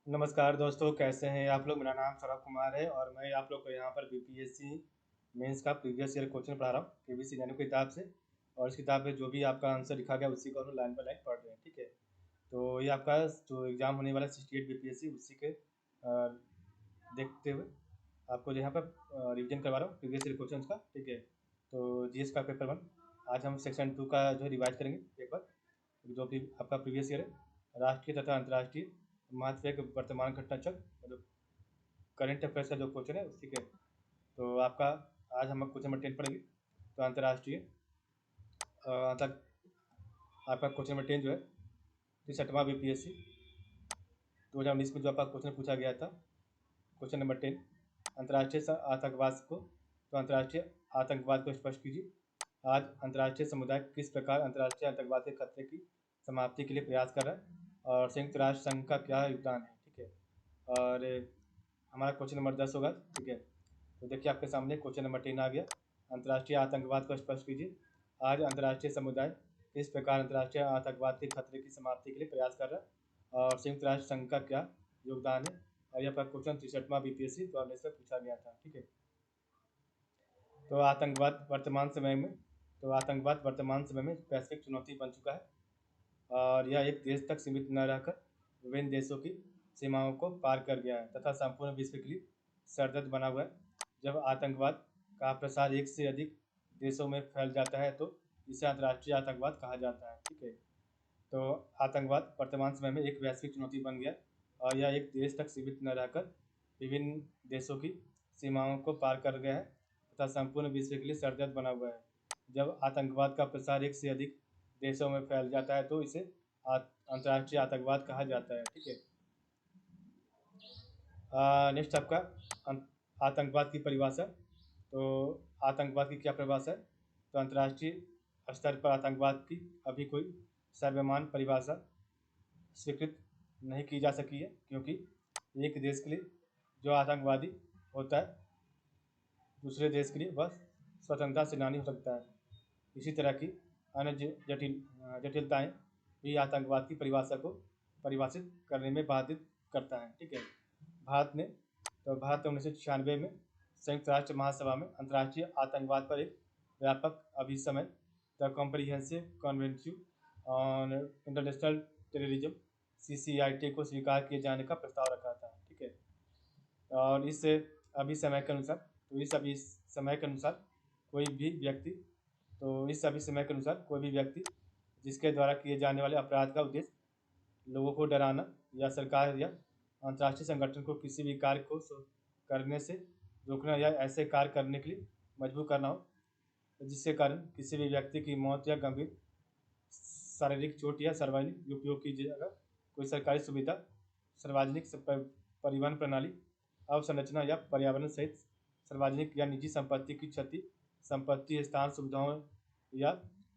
नमस्कार दोस्तों, कैसे हैं आप लोग। मेरा नाम सौरभ कुमार है और मैं आप लोग को यहाँ पर बीपीएससी मेंस का प्रीवियस ईयर क्वेश्चन पढ़ा रहा हूँ केबीसी नैनो किताब से। और इस किताब में जो भी आपका आंसर लिखा गया उसी को हम लाइन बाय लाइन पढ़ रहे हैं, ठीक है। तो ये आपका जो एग्ज़ाम होने वाला है 68 बीपीएससी उसी के देखते हुए आपको यहाँ पर रिविजन करवा रहा हूँ प्रीवियस ईयर क्वेश्चन का, ठीक है। तो जीएस का पेपर 1 आज हम सेक्शन 2 का जो है रिवाइज करेंगे पेपर, जो कि आपका प्रीवियस ईयर है। राष्ट्रीय तथा अंतर्राष्ट्रीय महत्व के वर्तमान घटना चक्र, मतलब करंट अफेयर्स का जो क्वेश्चन है उसी के। तो आपका आज हम क्वेश्चन नंबर 10 पढ़ेंगे। तो अंतर्राष्ट्रीय तक आपका क्वेश्चन नंबर 10 जो है 63वां बीपीएससी 2019 में जो आपका क्वेश्चन पूछा गया था, क्वेश्चन नंबर 10, अंतर्राष्ट्रीय आतंकवाद को। तो अंतर्राष्ट्रीय आतंकवाद को स्पष्ट कीजिए। आज अंतर्राष्ट्रीय समुदाय किस प्रकार अंतर्राष्ट्रीय आतंकवाद के खतरे की समाप्ति के लिए प्रयास कर रहा है और संयुक्त राष्ट्र संघ का क्या योगदान है, ठीक है। और हमारा क्वेश्चन नंबर 10 होगा, ठीक है। तो देखिए आपके सामने क्वेश्चन नंबर 10 आ गया। अंतर्राष्ट्रीय आतंकवाद को स्पष्ट कीजिए। आज अंतर्राष्ट्रीय समुदाय किस प्रकार अंतर्राष्ट्रीय आतंकवाद के खतरे की समाप्ति के लिए प्रयास कर रहा है और संयुक्त राष्ट्र संघ का क्या योगदान है। और यह आपका क्वेश्चन 63वां बीपीएससी 2019 से पूछा गया था, ठीक है। तो आतंकवाद वर्तमान समय में वैश्विक चुनौती बन चुका है और यह एक देश तक सीमित न रहकर विभिन्न देशों की सीमाओं को पार कर गया है तथा संपूर्ण विश्व के लिए सरदर्द बना हुआ है। जब आतंकवाद का प्रसार एक से अधिक देशों में फैल जाता है तो इसे अंतर्राष्ट्रीय आतंकवाद कहा जाता है, ठीक है। तो आतंकवाद वर्तमान समय में एक वैश्विक चुनौती बन गया और यह एक देश तक सीमित न रहकर विभिन्न देशों की सीमाओं को पार कर गया है तथा संपूर्ण विश्व के लिए सरदर्द बना हुआ है। जब आतंकवाद का प्रसार एक से अधिक देशों में फैल जाता है तो इसे अंतर्राष्ट्रीय आतंकवाद कहा जाता है, ठीक है। नेक्स्ट आपका आतंकवाद की परिभाषा। तो आतंकवाद की क्या परिभाषा है। तो अंतर्राष्ट्रीय स्तर पर आतंकवाद की अभी कोई सर्वमान्य परिभाषा स्वीकृत नहीं की जा सकी है, क्योंकि एक देश के लिए जो आतंकवादी होता है दूसरे देश के लिए वह स्वतंत्रता सेनानी हो सकता है। इसी तरह की अन्य जटिलताएं भी आतंकवाद की परिभाषा को परिभाषित करने में बाधित करता है, ठीक है। भारत ने 1996 में संयुक्त राष्ट्र महासभा में अंतर्राष्ट्रीय आतंकवाद पर एक व्यापक अभिसमय the comprehensive convention on international terrorism CCIT को स्वीकार किए जाने का प्रस्ताव रखा था, ठीक है। और इस अभिसमय के अनुसार कोई भी व्यक्ति जिसके द्वारा किए जाने वाले अपराध का उद्देश्य लोगों को डराना या सरकार या अंतर्राष्ट्रीय संगठन को किसी भी कार्य को करने से रोकना या ऐसे कार्य करने के लिए मजबूर करना हो जिसके कारण किसी भी व्यक्ति की मौत या गंभीर शारीरिक चोट या सार्वजनिक उपयोग की जगह कोई सरकारी सुविधा, सार्वजनिक परिवहन प्रणाली, अवसंरचना या पर्यावरण सहित सार्वजनिक या निजी संपत्ति की क्षति, संपत्ति, स्थान, सुविधाओं या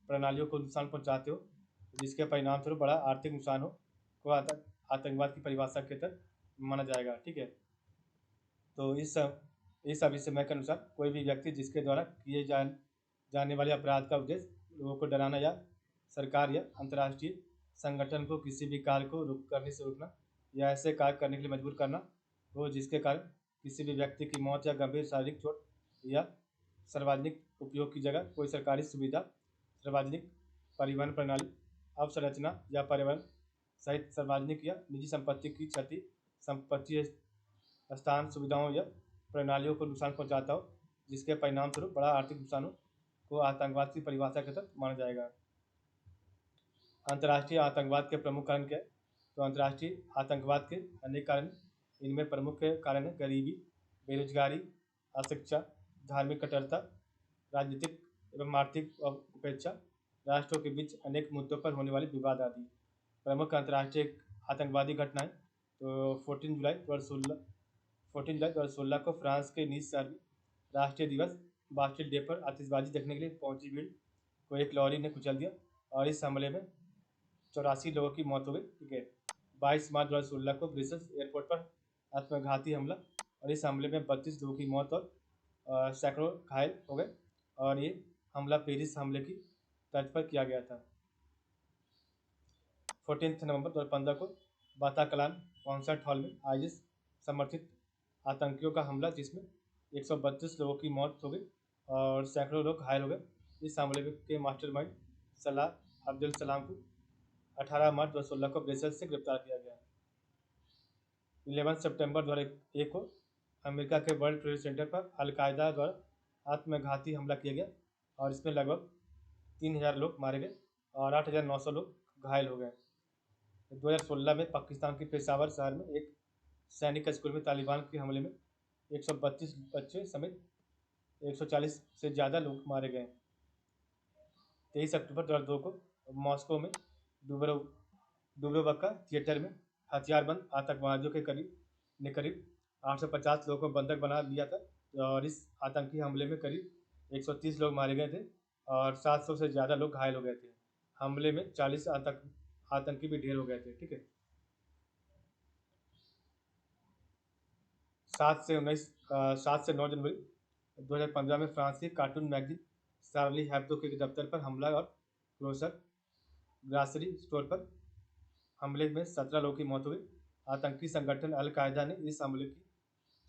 प्रणालियों को नुकसान पहुंचाते हो जिसके परिणाम स्वरूप बड़ा आर्थिक नुकसान हो को आतंकवाद की परिभाषा के तहत माना जाएगा, ठीक है। तो इस अभिसमय के अनुसार कोई भी व्यक्ति जिसके द्वारा किए जाने वाले अपराध का उद्देश्य लोगों को डराना या सरकार या अंतर्राष्ट्रीय संगठन को किसी भी कार्य को करने से रोकना या ऐसे कार्य करने के लिए मजबूर करना हो जिसके कारण किसी भी व्यक्ति की मौत या गंभीर शारीरिक चोट या सार्वजनिक उपयोग की जगह कोई सरकारी सुविधा, सार्वजनिक परिवहन प्रणाली, अवसंरचना या पर्यावरण सहित सार्वजनिक या निजी संपत्ति की क्षति, संपत्ति, स्थान, सुविधाओं या प्रणालियों को नुकसान पहुंचाता हो जिसके परिणाम स्वरूप बड़ा आर्थिक नुकसान हो को आतंकवाद की परिभाषा के तहत माना जाएगा। अंतर्राष्ट्रीय आतंकवाद के प्रमुख कारण क्या है। तो अंतर्राष्ट्रीय आतंकवाद के अनेक कारण, इनमें प्रमुख कारण है गरीबी, बेरोजगारी, अशिक्षा, धार्मिक कट्टरता, राजनीतिक एवं आर्थिक उपेक्षा, राष्ट्रों के बीच अनेक मुद्दों पर होने वाले विवाद आदि। प्रमुख अंतर्राष्ट्रीय आतंकवादी घटनाएं। तो 14 जुलाई 2016 को फ्रांस के नीस शहर में राष्ट्रीय दिवस बास्टिल डे पर आतिशबाजी देखने के लिए पहुंची भीड़ को एक लॉरी ने कुचल दिया और इस हमले में 84 लोगों की मौत हो गई, ठीक है। 22 मार्च 2016 को ब्रसेल्स एयरपोर्ट पर आत्मघाती हमला और इस हमले में 32 लोगों की मौत और सैकड़ों घायल हो गए और ये हमला पेरिस हमले की तर्ज पर किया गया था। 14 नवंबर 2015 को बाताक्लान कॉन्सर्ट हॉल में आईएस समर्थित आतंकियों का हमला, जिसमें 132 लोगों की मौत हो गई और सैकड़ों लोग घायल हो गए। इस हमले के मास्टरमाइंड सलाह अब्दुल सलाम को 18 मार्च 2016 को ब्रसेल्स से गिरफ्तार किया गया। 11 सितंबर 2001 को अमेरिका के वर्ल्ड ट्रेड सेंटर पर अलकायदा द्वारा आत्मघाती हमला किया गया और इसमें लगभग 3000 लोग मारे गए और 8900 लोग घायल हो गए। 2016 में पाकिस्तान के पेशावर शहर में एक सैनिक स्कूल में तालिबान के हमले में 132 बच्चे समेत 140 से ज़्यादा लोग मारे गए। 23 अक्टूबर 2002 को मॉस्को में डुब्रोवका थिएटर में हथियारबंद आतंकवादियों के करीब 850 लोगों को बंधक बना लिया था और इस आतंकी हमले में करीब 130 लोग मारे गए थे और 700 से ज़्यादा लोग घायल हो गए थे। हमले में 40 आतंकी भी ढेर हो गए थे। ठीक है। 7 से 9 जनवरी 2015 में फ्रांस की कार्टून मैगजीन शार्ली हेब्दो के दफ्तर पर हमला और ग्रोसर ग्रासरी स्टोर पर हमले में 17 लोगों की मौत हुई। आतंकी संगठन अल कायदा ने इस हमले की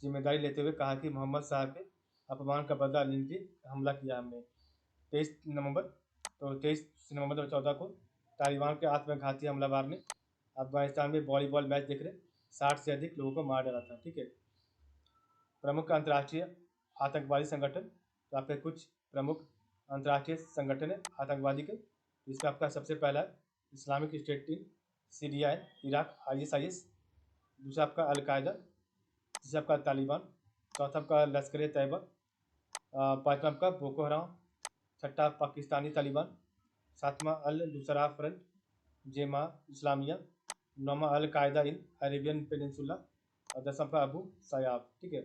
जिम्मेदारी लेते हुए कहा कि मोहम्मद साहब के अपमान का बदला लेने के लिए हमला किया हमने। 23 नवंबर 2014 को तालिबान के आत्मघाती हमलावर ने अफगानिस्तान में वॉलीबॉल मैच देख रहे 60 से अधिक लोगों को मार डाला था। ठीक है। प्रमुख अंतर्राष्ट्रीय आतंकवादी संगठन, तो आपके कुछ प्रमुख अंतर्राष्ट्रीय संगठन है आतंकवादी के, जिसमें आपका सबसे पहला है Islamic state team, Syria, Iraq, ISIS। दूसरा आपका अलकायदा, तीसरा आपका तालिबान, चौथा आपका लश्कर तैयबा, पाँचवा आपका बोको हराम, छठा पाकिस्तानी तालिबान, सातवां अल नुसरा फ्रंट जेमा इस्लामिया, नौवां अल कायदा इन अरेबियन पेनिनसुला और 10वां आपका अबू सयाब। ठीक है।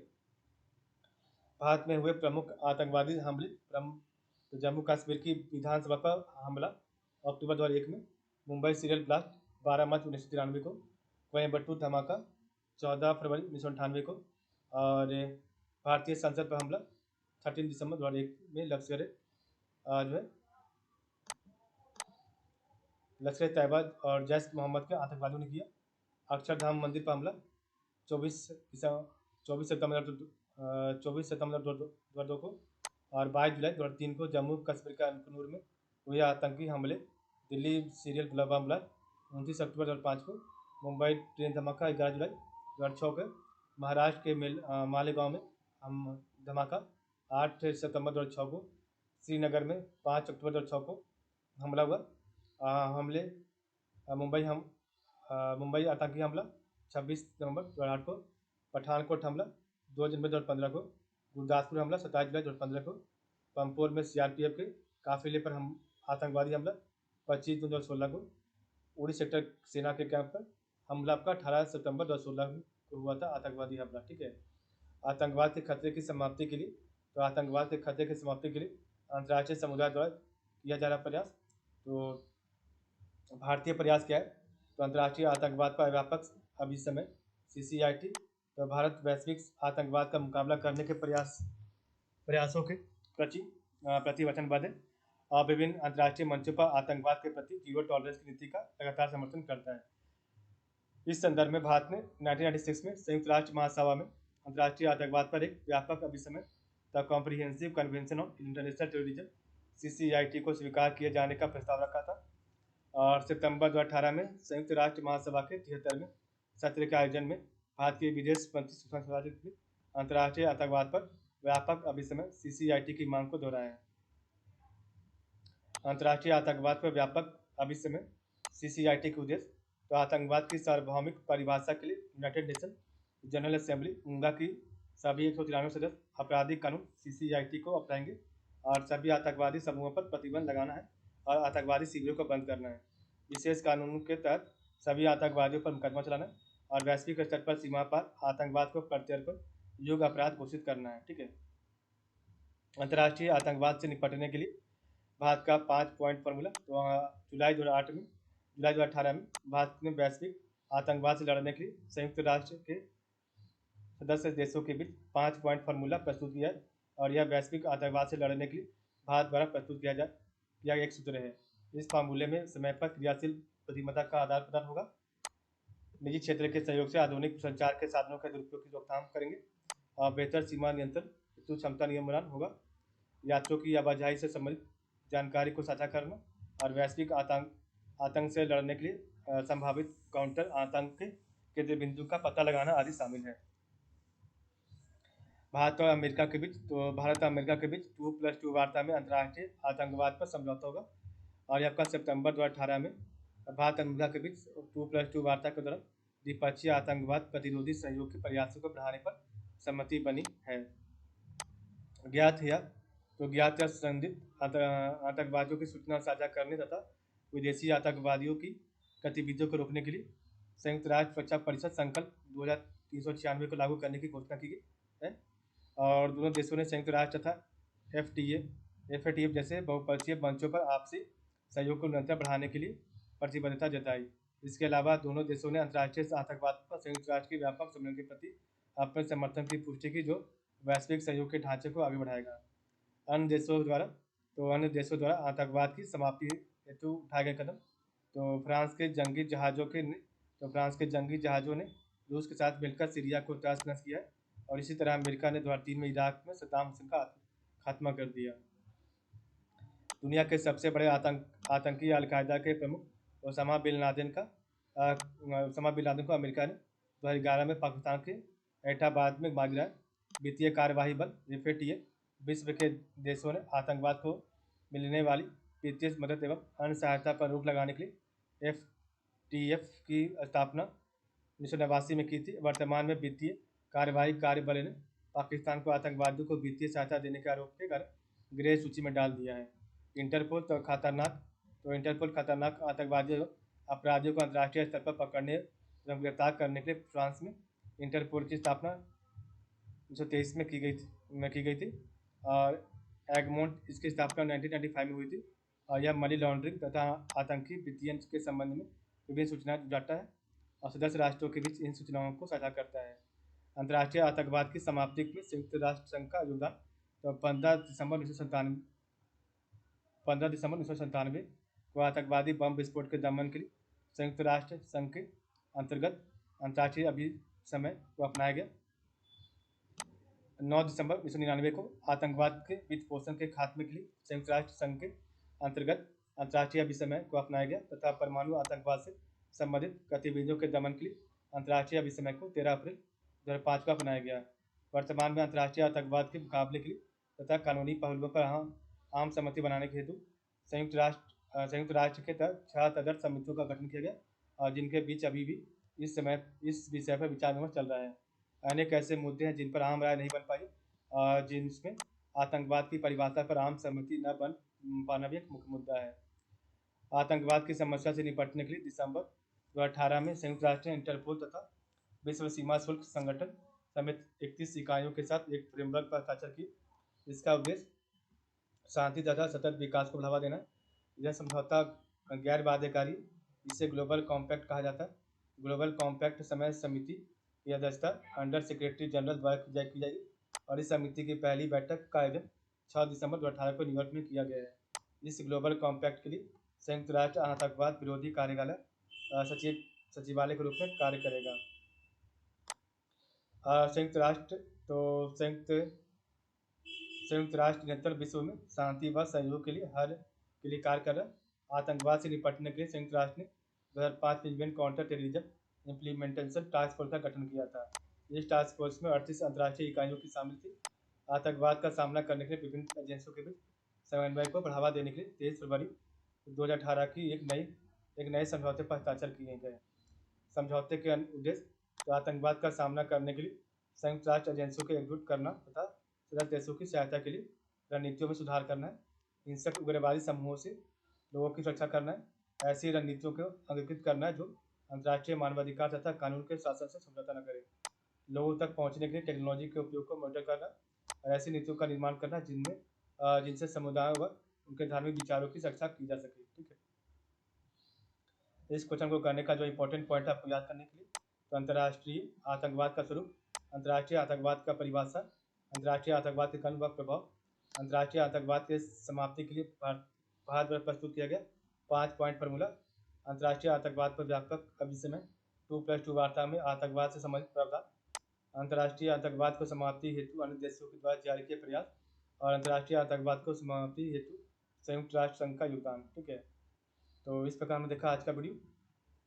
भारत में हुए प्रमुख आतंकवादी हमले, तो जम्मू कश्मीर की विधानसभा पर हमला अक्टूबर 2001 में, मुंबई सीरियल ब्लास्ट 12 मार्च 1993 को, कोयम्बटूर धमाका 14 फरवरी 1998 को और भारतीय संसद पर हमला 13 दिसंबर 2001 में लश्कर तैयबा और जैश मोहम्मद के आतंकवादियों ने किया। अक्षरधाम मंदिर पर हमला 24 सितंबर 2002 को और 22 जुलाई 2003 को जम्मू कश्मीर के अनूपपुर में हुए आतंकी हमले। दिल्ली सीरियल बम ब्लास्ट 29 अक्टूबर 2005 को, मुंबई ट्रेन धमाका 11 जुलाई 2006 को, महाराष्ट्र के मालेगांव में धमाका 8 सितंबर 2006 को, श्रीनगर में 5 अक्टूबर 2006 को हमला हुआ। मुंबई आतंकी हमला 26 नवंबर 2008 को, पठानकोट हमला 2 जनवरी 2015 को, गुरदासपुर हमला 27 जुलाई 2015 को, पंपोर में CRPF के काफिले पर आतंकवादी हमला 25 जून 2016 को, उड़ी सेक्टर सेना के कैंप पर हमला आपका 18 सितंबर 2016 को हुआ था आतंकवादी हमला। ठीक है। आतंकवाद के खतरे की समाप्ति के लिए, तो आतंकवाद के खतरे की समाप्ति के लिए अंतर्राष्ट्रीय समुदाय द्वारा किया जा रहा प्रयास, तो भारतीय प्रयास क्या है, तो अंतर्राष्ट्रीय आतंकवाद पर व्यापक अभिसमय CCIT, तो भारत वैश्विक आतंकवाद का मुकाबला करने के प्रयासों के प्रति वचनबद्ध है और विभिन्न अंतर्राष्ट्रीय मंचों पर आतंकवाद के प्रति जीरो टॉलरेंस की नीति का लगातार समर्थन करता है। इस संदर्भ में भारत ने 1996 में संयुक्त राष्ट्र महासभा में अंतर्राष्ट्रीय आतंकवाद पर एक व्यापक अभिसमय the comprehensive convention on international terrorism CCIT को स्वीकार किए जाने का प्रस्ताव रखा था और सितंबर 2018 में संयुक्त राष्ट्र महासभा के 73वें सत्र के आयोजन में भारत के विदेश मंत्री सुषमा स्वराज ने अंतर्राष्ट्रीय आतंकवाद पर व्यापक अभिसमय CCIT की मांग को दोहराया। अंतर्राष्ट्रीय आतंकवाद पर व्यापक अभिसमय CCIT के उद्देश्य, तो आतंकवाद की सार्वभौमिक परिभाषा के लिए United nation general assembly UNGA की सभी 193 सदस्य आपराधिक कानून CCIT को अपनाएंगे और सभी आतंकवादी समूहों पर प्रतिबंध लगाना है और आतंकवादी शिविरों को बंद करना है। विशेष कानूनों के तहत सभी आतंकवादियों पर मुकदमा चलाना और वैश्विक स्तर पर सीमा पार आतंकवाद को प्रत्यर्पण योग्य अपराध घोषित करना है। ठीक है। अंतर्राष्ट्रीय आतंकवाद से निपटने के लिए भारत का 5 पॉइंट फॉर्मूला, तो जुलाई 2018 में भारत ने वैश्विक आतंकवाद से लड़ने के लिए संयुक्त राष्ट्र के सदस्य देशों के बीच 5 पॉइंट फार्मूला प्रस्तुत किया है और यह वैश्विक आतंकवाद से लड़ने के लिए भारत द्वारा प्रस्तुत किया एक सूत्र है। इस फार्मूले में समय पर क्रियाशील बुद्धिमत्ता का आदान प्रदान होगा, निजी क्षेत्र के सहयोग से आधुनिक संचार के साधनों के दुरुपयोग की रोकथाम करेंगे और बेहतर सीमा नियंत्रण हेतु क्षमता नियम बनाना होगा। यात्रियों की आवाजाही से संबंधित जानकारी को साझा करना और वैश्विक आतंक से लड़ने के लिए संभावित काउंटर आतंक के केंद्र बिंदु का पता लगाना आदि शामिल है। भारत और अमेरिका के बीच 2+2 वार्ता में अंतर्राष्ट्रीय आतंकवाद पर समझौता होगा और यह कल सितंबर 2018 में भारत और अमेरिका के बीच 2+2 वार्ता के दौरान द्विपक्षीय आतंकवाद प्रतिरोधी सहयोग के प्रयासों को बढ़ाने पर सहमति बनी है। ज्ञात या संदिग्ध आतंकवादियों की सूचना साझा करने तथा विदेशी आतंकवादियों की गतिविधियों को रोकने के लिए संयुक्त राष्ट्र सुरक्षा परिषद संकल्प 2396 को लागू करने की घोषणा की गई है और दोनों देशों ने संयुक्त राष्ट्र तथा FATF जैसे बहुपक्षीय मंचों पर आपसी सहयोग को निरंतर बढ़ाने के लिए प्रतिबद्धता जताई। इसके अलावा दोनों देशों ने अंतर्राष्ट्रीय आतंकवाद पर संयुक्त राष्ट्र के व्यापक सम्मेलन के प्रति अपने समर्थन की पुष्टि की, जो वैश्विक सहयोग के ढांचे को आगे बढ़ाएगा। अन्य देशों द्वारा आतंकवाद की समाप्ति हेतु उठाए गए कदम। तो फ्रांस के जंगी जहाज़ों ने रूस के साथ मिलकर सीरिया को तहस-नहस किया है और इसी तरह अमेरिका ने 2003 में इराक में सद्दाम हुसैन का खात्मा कर दिया। दुनिया के सबसे बड़े आतंकी अल-कायदा के प्रमुख ओसामा बिन लादेन को अमेरिका ने 2011 में पाकिस्तान के एटाबाद में मार गिराया। वित्तीय कार्यवाही बल FATF विश्व के देशों ने आतंकवाद को मिलने वाली वित्तीय मदद एवं अन्य सहायता पर रोक लगाने के लिए FATF की स्थापना 1989 में की थी। वर्तमान में वित्तीय कार्यवाही कार्यबल ने पाकिस्तान को आतंकवादियों को वित्तीय सहायता देने के आरोप के कारण ग्रे सूची में डाल दिया है। इंटरपोल खतरनाक आतंकवादियों एवं अपराधियों को अंतर्राष्ट्रीय स्तर पर पकड़ने एवं गिरफ्तार करने के लिए फ्रांस में इंटरपोल की स्थापना 1923 में की गई थी और एगमोंट इसकी स्थापना 1995 में हुई थी और यह मनी लॉन्ड्रिंग तथा आतंकी वित्तीय के संबंध में विभिन्न सूचनाएं जुटाता है और सदस्य राष्ट्रों के बीच इन सूचनाओं को साझा करता है। अंतर्राष्ट्रीय आतंकवाद की समाप्ति में संयुक्त राष्ट्र संघ का योगदान। तो 15 दिसंबर 1997 को आतंकवादी बम विस्फोट के दमन के लिए संयुक्त राष्ट्र संघ के अंतर्गत अंतर्राष्ट्रीय अभिसमय को अपनाया गया। 9 दिसंबर 1999 को आतंकवाद के वित्त पोषण के खात्मे के लिए संयुक्त राष्ट्र संघ के अंतर्गत अंतर्राष्ट्रीय अभिसमय को अपनाया गया तथा परमाणु आतंकवाद से संबंधित गतिविधियों के दमन के लिए अंतर्राष्ट्रीय अभिसमय को 13 अप्रैल 2005 को अपनाया गया। वर्तमान में अंतर्राष्ट्रीय आतंकवाद के मुकाबले के लिए तथा कानूनी पहलुओं पर आम सहमति बनाने के हेतु संयुक्त राष्ट्र के तहत 6 तदर्थ समितियों का गठन किया गया और जिनके बीच अभी भी इस विषय पर विचार विमर्श चल रहा है। अनेक ऐसे मुद्दे हैं जिन पर आम राय नहीं बन पाई और जिनमें आतंकवाद की परिभाषा पर आम सहमति न बन पाना भी एक मुख्य मुद्दा है। आतंकवाद की समस्या से निपटने के लिए दिसंबर 2018 में संयुक्त राष्ट्र ने इंटरपोल तथा विश्व सीमा शुल्क संगठन समेत 31 इकाइयों के साथ एक फ्रेमवर्क पर हस्ताक्षर की। इसका उद्देश्य शांति तथा सतत विकास को बढ़ावा देना है। यह समझौता गैर बाध्यकारी, इसे ग्लोबल कॉम्पैक्ट कहा जाता है। ग्लोबल कॉम्पैक्ट समय समिति की अध्यक्षता अंडर सेक्रेटरी जनरल द्वारा की जाएगी और इस समिति की पहली बैठक का आयोजन 6 दिसंबर 2018 को न्यूयॉर्क में किया गया है। इस ग्लोबल कॉम्पैक्ट के लिए संयुक्त राष्ट्र आतंकवाद विरोधी कार्यालय सचिवालय के रूप में कार्य करेगा। संयुक्त राष्ट्र निरंतर विश्व में शांति व सहयोग के लिए कार्य कर रहा है। आतंकवाद से निपटने के लिए संयुक्त राष्ट्र ने 2005 में UN counter terrorism implementation task force का गठन किया था। इस टास्क फोर्स में 38 अंतर्राष्ट्रीय इकाइयों की शामिल थी। आतंकवाद का सामना करने के लिए विभिन्न एजेंसियों के बीच समन्वय को बढ़ावा देने के लिए 23 फरवरी 2018 की एक नए समझौते पर हस्ताक्षर किए गए। समझौते के उद्देश्य आतंकवाद का सामना करने के लिए संयुक्त राष्ट्र एजेंसियों को एकजुट करना तथा सदस्य देशों की सहायता के लिए रणनीतियों में सुधार करना है। हिंसक उग्रवादी समूहों से लोगों की सुरक्षा करना है। ऐसी रणनीतियों को अंगीकृत करना है जो अंतर्राष्ट्रीय मानवाधिकार तथा कानून के शासन से समझौता न करे। लोगों तक पहुंचने के लिए टेक्नोलॉजी के उपयोग को मॉनिटर करना और ऐसी नीतियों का निर्माण करना जिनसे समुदायों व उनके धार्मिक विचारों की रक्षा की जा सके। ठीक है, इस क्वेश्चन को करने का जो इंपॉर्टेंट पॉइंट है आपको याद करने के लिए, तो अंतर्राष्ट्रीय आतंकवाद का स्वरूप, अंतर्राष्ट्रीय आतंकवाद का परिभाषा, अंतर्राष्ट्रीय आतंकवाद के कारण व प्रभाव, अंतर्राष्ट्रीय आतंकवाद के समाप्ति के लिए भारत द्वारा प्रस्तुत किया गया 5 पॉइंट फार्मूला, अंतर्राष्ट्रीय आतंकवाद पर व्यापक अभिसमय, 2+2 वार्ता में आतंकवाद से संबंधित प्रावधान। अंतर्राष्ट्रीय आतंकवाद को समाप्ति हेतु अन्य देशों के द्वारा जारी किए प्रयास और अंतर्राष्ट्रीय आतंकवाद को समाप्ति हेतु संयुक्त राष्ट्र संघ का योगदान। ठीक है, तो इस प्रकार हमने देखा आज का वीडियो।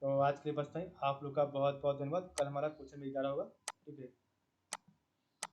तो आज के लिए बस था ही। आप लोग का बहुत बहुत धन्यवाद। कल हमारा क्वेश्चन भी 11 होगा। ठीक है।